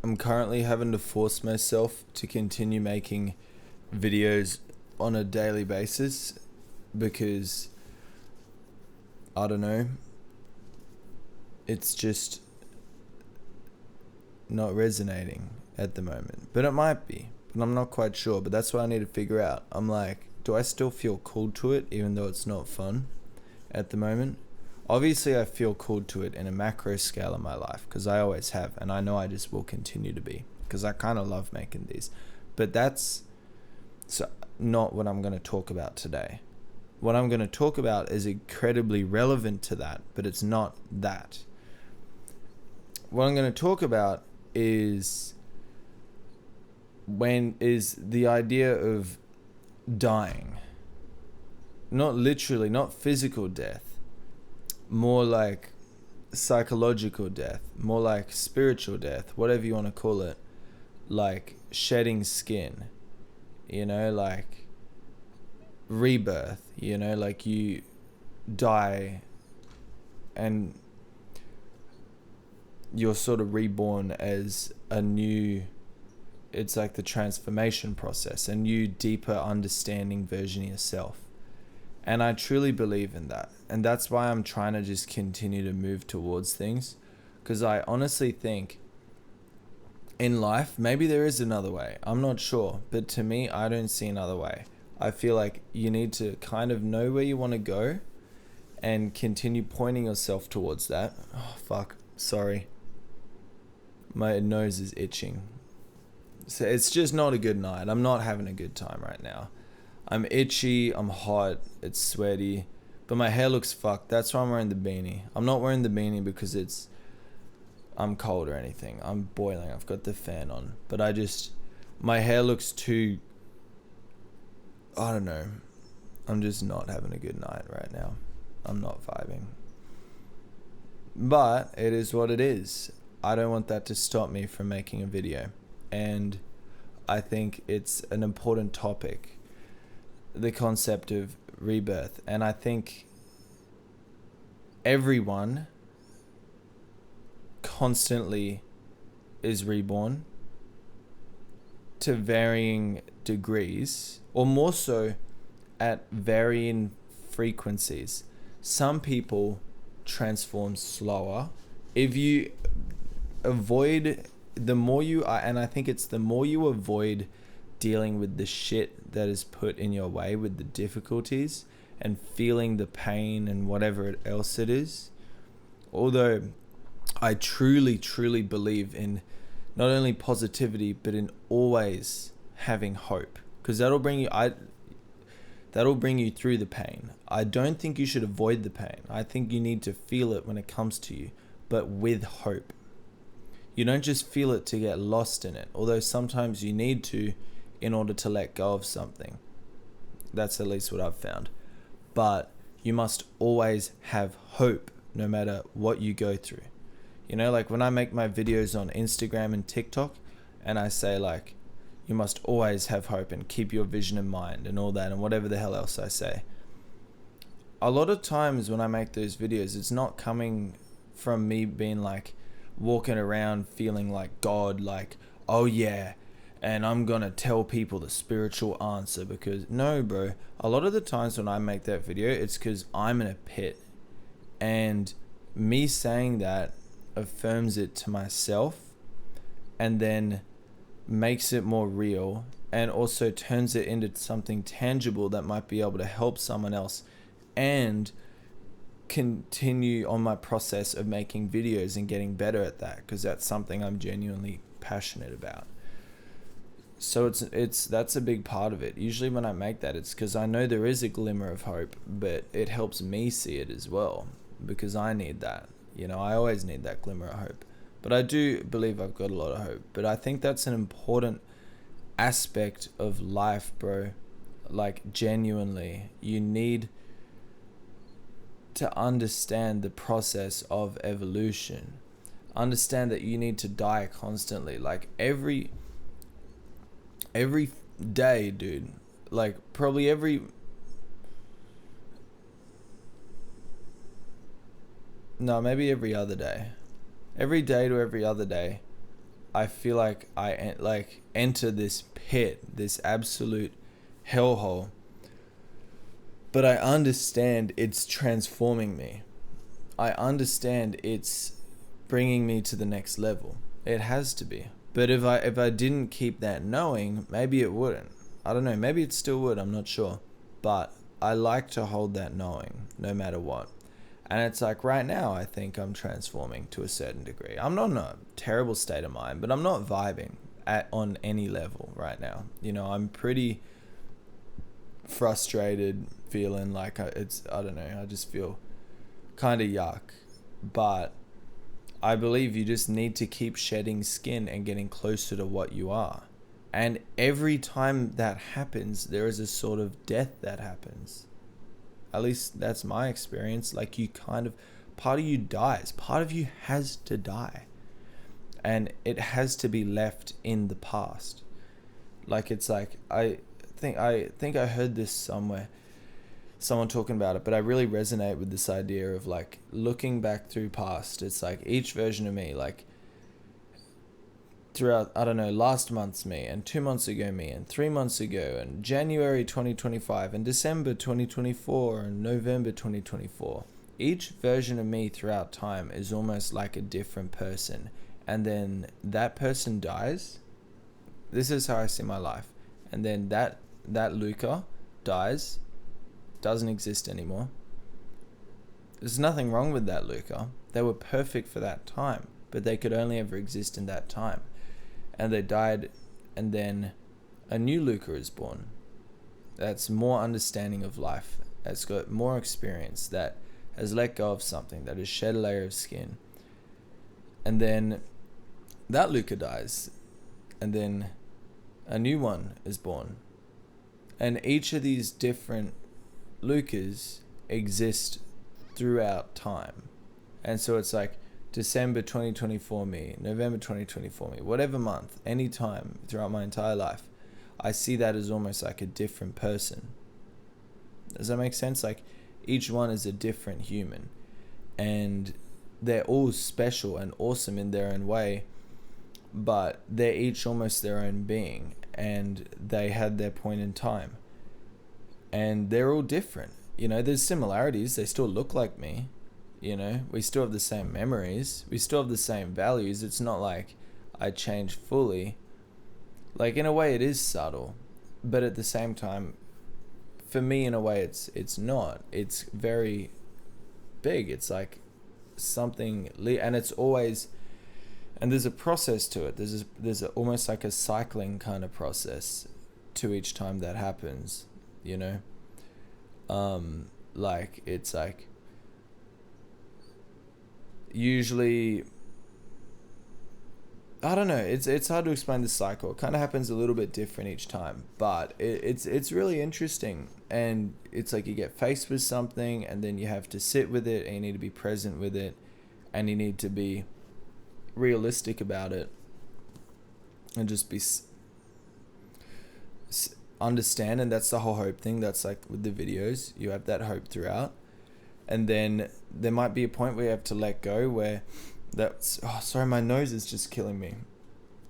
I'm currently having to force myself to continue making videos on a daily basis because I don't know, it's just not resonating at the moment. But it might be, but I'm not quite sure. But that's what I need to figure out. I'm like, do I still feel called to it even though it's not fun at the moment? Obviously, I feel called to it in a macro scale in my life because I always have, and I know I just will continue to be because I kind of love making these. But that's not what I'm going to talk about today. What I'm going to talk about is incredibly relevant to that, but it's not that. What I'm going to talk about is the idea of dying. Not literally, not physical death. More like psychological death, more like spiritual death, whatever you want to call it, like shedding skin, like rebirth, like you die and you're sort of reborn as a new, it's like the transformation process, a new, deeper understanding version of yourself. And I truly believe in that. And that's why I'm trying to just continue to move towards things. Because I honestly think in life, maybe there is another way. I'm not sure. But to me, I don't see another way. I feel like you need to kind of know where you want to go and continue pointing yourself towards that. Oh, fuck. Sorry. My nose is itching. So it's just not a good night. I'm not having a good time right now. I'm itchy, I'm hot, it's sweaty, but my hair looks fucked. That's why I'm wearing the beanie. I'm not wearing the beanie because I'm cold or anything. I'm boiling. I've got the fan on. But my hair looks too, I don't know. I'm just not having a good night right now. I'm not vibing. But it is what it is. I don't want that to stop me from making a video. And I think it's an important topic, the concept of rebirth. And I think everyone constantly is reborn to varying degrees, or more so at varying frequencies. Some people transform slower. If you avoid, and I think it's the more you avoid dealing with the shit that is put in your way, with the difficulties and feeling the pain and whatever else it is. Although I truly, truly believe in not only positivity, but in always having hope, because that'll bring you through the pain. I don't think you should avoid the pain. I think you need to feel it when it comes to you, but with hope. You don't just feel it to get lost in it, although sometimes you need to in order to let go of something. That's at least what I've found. But you must always have hope no matter what you go through. Like when I make my videos on Instagram and TikTok and I say like, you must always have hope and keep your vision in mind and all that and whatever the hell else I say. A lot of times when I make those videos, it's not coming from me being like walking around feeling like God, like, oh yeah, and I'm gonna tell people the spiritual answer, because no, bro. A lot of the times when I make that video, it's because I'm in a pit, and me saying that affirms it to myself and then makes it more real, and also turns it into something tangible that might be able to help someone else and continue on my process of making videos and getting better at that, because that's something I'm genuinely passionate about. So that's a big part of it. Usually when I make that, it's because I know there is a glimmer of hope, but it helps me see it as well, because I need that. I always need that glimmer of hope. But I do believe I've got a lot of hope. But I think that's an important aspect of life, bro. Like, genuinely, you need to understand the process of evolution. Understand that you need to die constantly. Like, every day, dude. Like, probably maybe every other day. Every day to every other day, I feel like like enter this pit, this absolute hellhole. But I understand it's transforming me. I understand it's bringing me to the next level. It has to be. But if I didn't keep that knowing, maybe it wouldn't. I don't know. Maybe it still would. I'm not sure. But I like to hold that knowing no matter what. And it's like right now, I think I'm transforming to a certain degree. I'm not in a terrible state of mind, but I'm not vibing on any level right now. You know, I'm pretty frustrated, feeling like I don't know. I just feel kind of yuck. But I believe you just need to keep shedding skin and getting closer to what you are. And every time that happens, there is a sort of death that happens. At least that's my experience. Like you kind of, part of you dies. Part of you has to die. And it has to be left in the past. Like it's like, I think I heard this somewhere, someone talking about it, but I really resonate with this idea of like looking back through past. It's like each version of me, like throughout, I don't know, last month's me and 2 months ago me and 3 months ago and January 2025 and December 2024 and November 2024. Each version of me throughout time is almost like a different person. And then that person dies. This is how I see my life. And then that Luca dies, doesn't exist anymore. There's nothing wrong with that Luca. They were perfect for that time, but they could only ever exist in that time. And they died, and then a new Luca is born. That's more understanding of life, that's got more experience, that has let go of something, that has shed a layer of skin. And then that Luca dies, and then a new one is born. And each of these different Lucas exist throughout time. And so it's like December 2024 me, November 2024 me, whatever month, any time throughout my entire life, I see that as almost like a different person. Does that make sense? Like each one is a different human, and they're all special and awesome in their own way, but they're each almost their own being, and they had their point in time, and they're all different. You know, there's similarities. They still look like me. You know, we still have the same memories. We still have the same values. It's not like I changed fully. Like in a way it is subtle, but at the same time, for me in a way it's not. It's very big. It's like something, and it's always, and there's a process to it. There's almost like a cycling kind of process to each time that happens, you know? Like it's like usually, I don't know, it's hard to explain the cycle. It kind of happens a little bit different each time, but it's really interesting. And it's like you get faced with something, and then you have to sit with it, and you need to be present with it, and you need to be realistic about it, and just be understand. And that's the whole hope thing. That's like with the videos, you have that hope throughout, and then there might be a point where you have to let go, where that's, oh sorry, my nose is just killing me.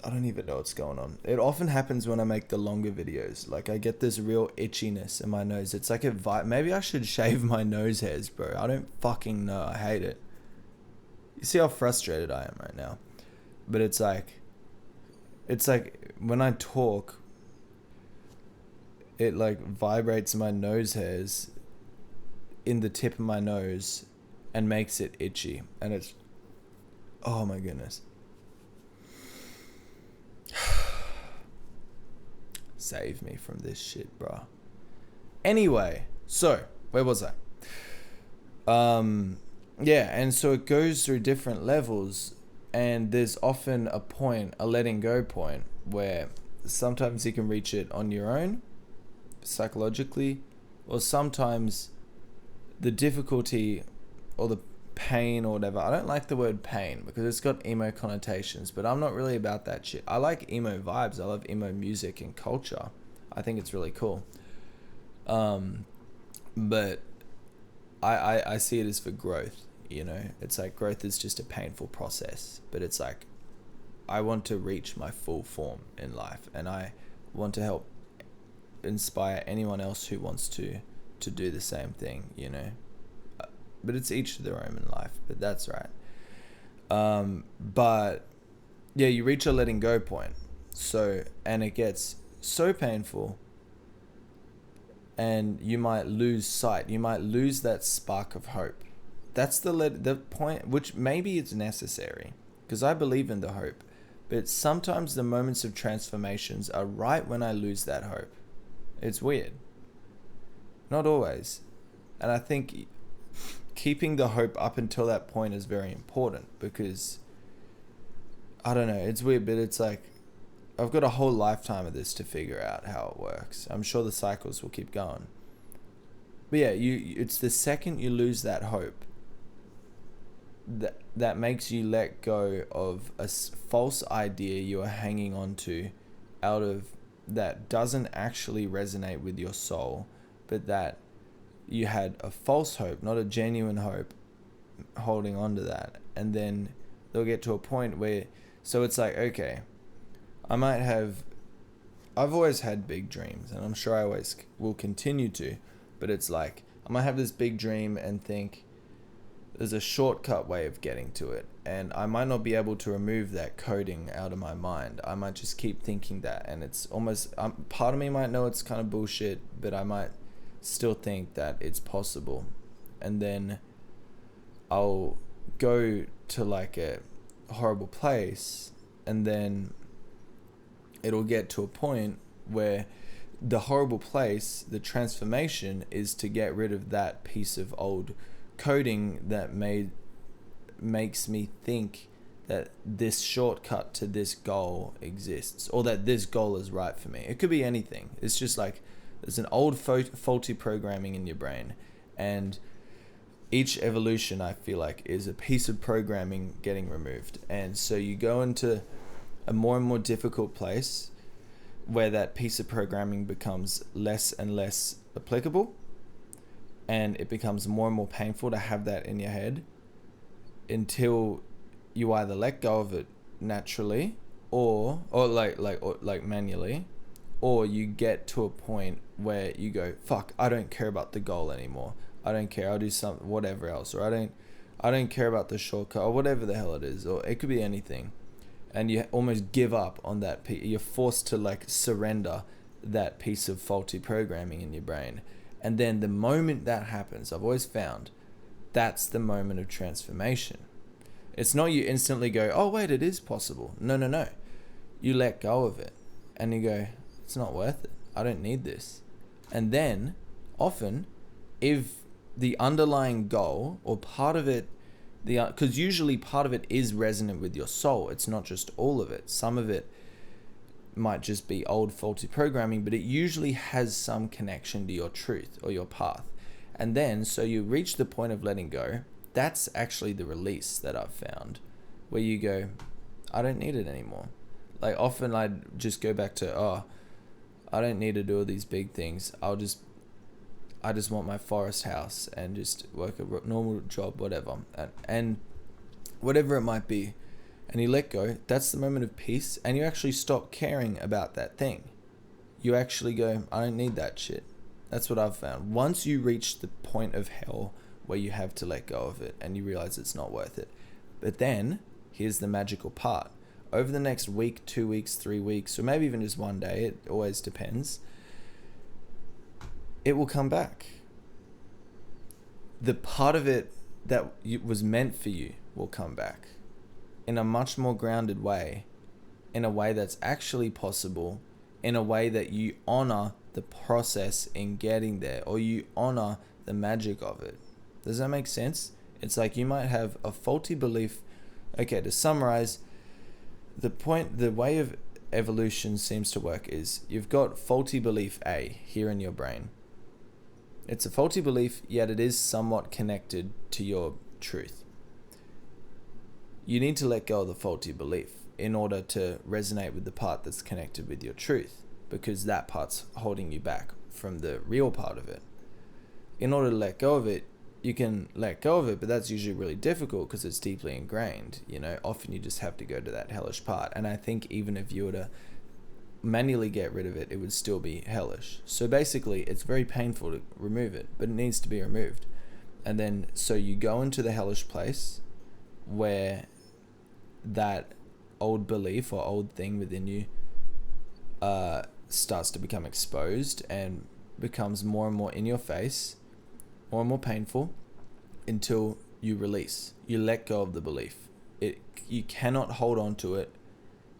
I don't even know what's going on. It often happens when I make the longer videos. Like I get this real itchiness in my nose. It's like a maybe I should shave my nose hairs, bro. I don't fucking know. I hate it. You see how frustrated I am right now. But it's like when I talk, it like vibrates my nose hairs in the tip of my nose and makes it itchy. And it's, oh my goodness. Save me from this shit, bro. Anyway, so where was I? Yeah, and so it goes through different levels, and there's often a point, a letting go point, where sometimes you can reach it on your own, psychologically, or sometimes the difficulty or the pain or whatever. I don't like the word pain because it's got emo connotations, but I'm not really about that shit. I like emo vibes. I love emo music and culture. I think it's really cool. But I see it as for growth, you know. It's like growth is just a painful process, but it's like I want to reach my full form in life, and I want to help inspire anyone else who wants to do the same thing, you know. But it's each to their own in life, but that's right. But yeah, you reach a letting go point. So, and it gets so painful, and you might lose sight. You might lose that spark of hope. That's the point, which maybe it's necessary, because I believe in the hope. But sometimes the moments of transformations are right when I lose that hope. It's weird. Not always. And I think keeping the hope up until that point is very important, because I don't know, it's weird, but it's like I've got a whole lifetime of this to figure out how it works. I'm sure the cycles will keep going. But yeah, it's the second you lose that hope that makes you let go of a false idea you are hanging on to out of that doesn't actually resonate with your soul, but that you had a false hope, not a genuine hope, holding on to that. And then they'll get to a point where, so it's like, okay, I've always had big dreams, and I'm sure I always will continue to, but it's like, I might have this big dream and think there's a shortcut way of getting to it, and I might not be able to remove that coding out of my mind. I might just keep thinking that, and it's almost, part of me might know it's kind of bullshit, but I might still think that it's possible. And then I'll go to like a horrible place, and then it'll get to a point where the horrible place, the transformation, is to get rid of that piece of old coding that makes me think that this shortcut to this goal exists, or that this goal is right for me. It could be anything. It's just like there's an old faulty programming in your brain, and each evolution, I feel like, is a piece of programming getting removed. And so you go into a more and more difficult place where that piece of programming becomes less and less applicable, and it becomes more and more painful to have that in your head, until you either let go of it naturally or manually, or you get to a point where you go, fuck, I don't care about the goal anymore. I don't care. I'll do something, whatever else. Or I don't care about the shortcut, or whatever the hell it is. Or it could be anything. And you almost give up on that. You're forced to like surrender that piece of faulty programming in your brain. And then the moment that happens, I've always found, that's the moment of transformation. It's not you instantly go, oh wait, it is possible. No. You let go of it, and you go, it's not worth it. I don't need this. And then often, if the underlying goal, or part of it, because usually part of it is resonant with your soul. It's not just all of it. Some of it might just be old faulty programming, but it usually has some connection to your truth or your path. And then, so you reach the point of letting go. That's actually the release that I've found, where you go, I don't need it anymore. Like often I'd just go back to, I don't need to do all these big things. I just want my forest house and just work a normal job, whatever. And whatever it might be. And you let go. That's the moment of peace. And you actually stop caring about that thing. You actually go, I don't need that shit. That's what I've found. Once you reach the point of hell where you have to let go of it and you realize it's not worth it. But then, here's the magical part. Over the next week, 2 weeks, 3 weeks, or maybe even just one day, it always depends, it will come back. The part of it that was meant for you will come back in a much more grounded way, in a way that's actually possible, in a way that you honor the process in getting there, or you honor the magic of it. Does that make sense? It's like you might have a faulty belief. Okay, to summarize, the way of evolution seems to work is you've got faulty belief A here in your brain. It's a faulty belief, yet it is somewhat connected to your truth. You need to let go of the faulty belief in order to resonate with the part that's connected with your truth, because that part's holding you back from the real part of it. In order to let go of it, you can let go of it, but that's usually really difficult because it's deeply ingrained. Often you just have to go to that hellish part. And I think even if you were to manually get rid of it, it would still be hellish. So basically, it's very painful to remove it, but it needs to be removed. And then, so you go into the hellish place where that old belief or old thing within you starts to become exposed and becomes more and more in your face, more and more painful, until you release. You let go of the belief. You cannot hold on to it.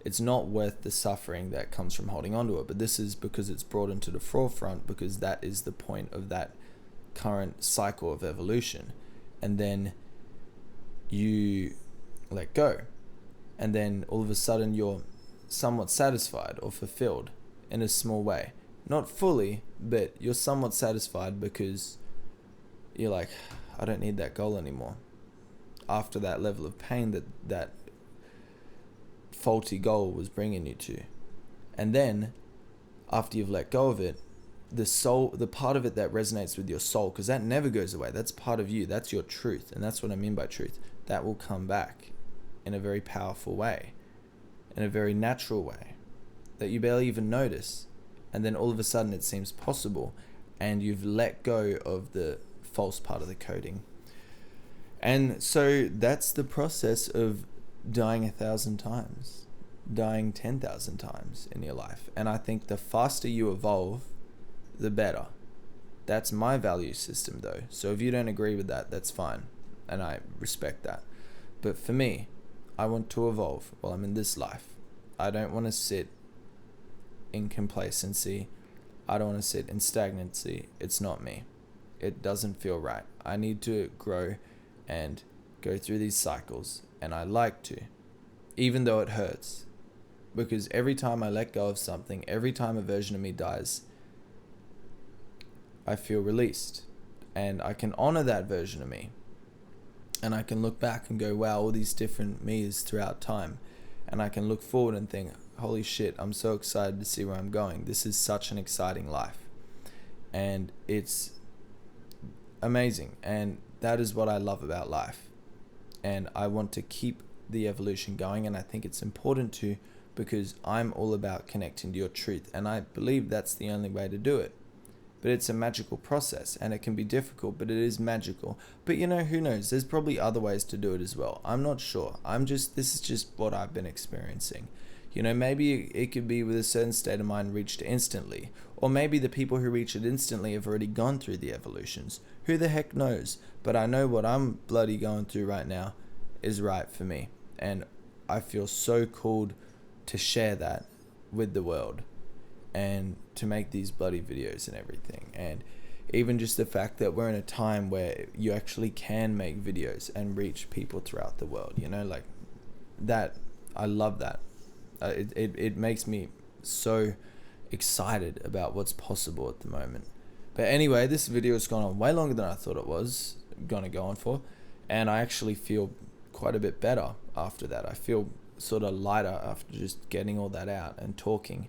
It's not worth the suffering that comes from holding on to it. But this is because it's brought into the forefront, because that is the point of that current cycle of evolution. And then you let go. And then all of a sudden you're somewhat satisfied or fulfilled in a small way. Not fully, but you're somewhat satisfied because you're like, I don't need that goal anymore. After that level of pain that faulty goal was bringing you to. And then after you've let go of it, the part of it that resonates with your soul, because that never goes away. That's part of you. That's your truth. And that's what I mean by truth. That will come back in a very powerful way, in a very natural way that you barely even notice. And then all of a sudden it seems possible, and you've let go of the false part of the coding. And so that's the process of dying 1,000 times, dying 10,000 times in your life. And I think the faster you evolve, the better. That's my value system though. So if you don't agree with that, that's fine. And I respect that. But for me, I want to evolve while I'm in this life. I don't want to sit in complacency. I don't want to sit in stagnancy. It's not me. It doesn't feel right. I need to grow and go through these cycles, and I like to, even though it hurts, because every time I let go of something, every time a version of me dies, I feel released, and I can honor that version of me, and I can look back and go, wow, all these different me's throughout time, and I can look forward and think, holy shit, I'm so excited to see where I'm going. This is such an exciting life, and it's amazing, and that is what I love about life. And I want to keep the evolution going, and I think it's important to, because I'm all about connecting to your truth, and I believe that's the only way to do it. But it's a magical process, and it can be difficult, but it is magical. But who knows? There's probably other ways to do it as well. I'm not sure. This is just what I've been experiencing. Maybe it could be with a certain state of mind reached instantly. Or maybe the people who reach it instantly have already gone through the evolutions. Who the heck knows? But I know what I'm bloody going through right now is right for me. And I feel so called to share that with the world and to make these bloody videos and everything. And even just the fact that we're in a time where you actually can make videos and reach people throughout the world, like that. I love that. It makes me so excited about what's possible at the moment. But anyway, this video has gone on way longer than I thought it was going to go on for. And I actually feel quite a bit better after that. I feel sort of lighter after just getting all that out and talking.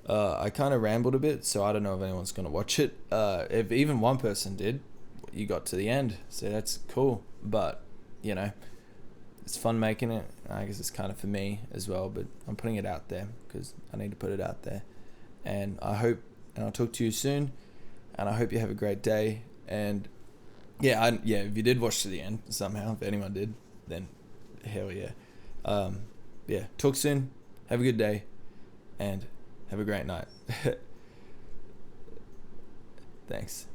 I kind of rambled a bit, so I don't know if anyone's going to watch it. If even one person did, you got to the end, so that's cool. But, it's fun making it. I guess it's kind of for me as well, but I'm putting it out there because I need to put it out there. And I'll talk to you soon, and I hope you have a great day. And if you did watch to the end somehow, if anyone did, then hell yeah. Talk soon, have a good day, and have a great night. Thanks.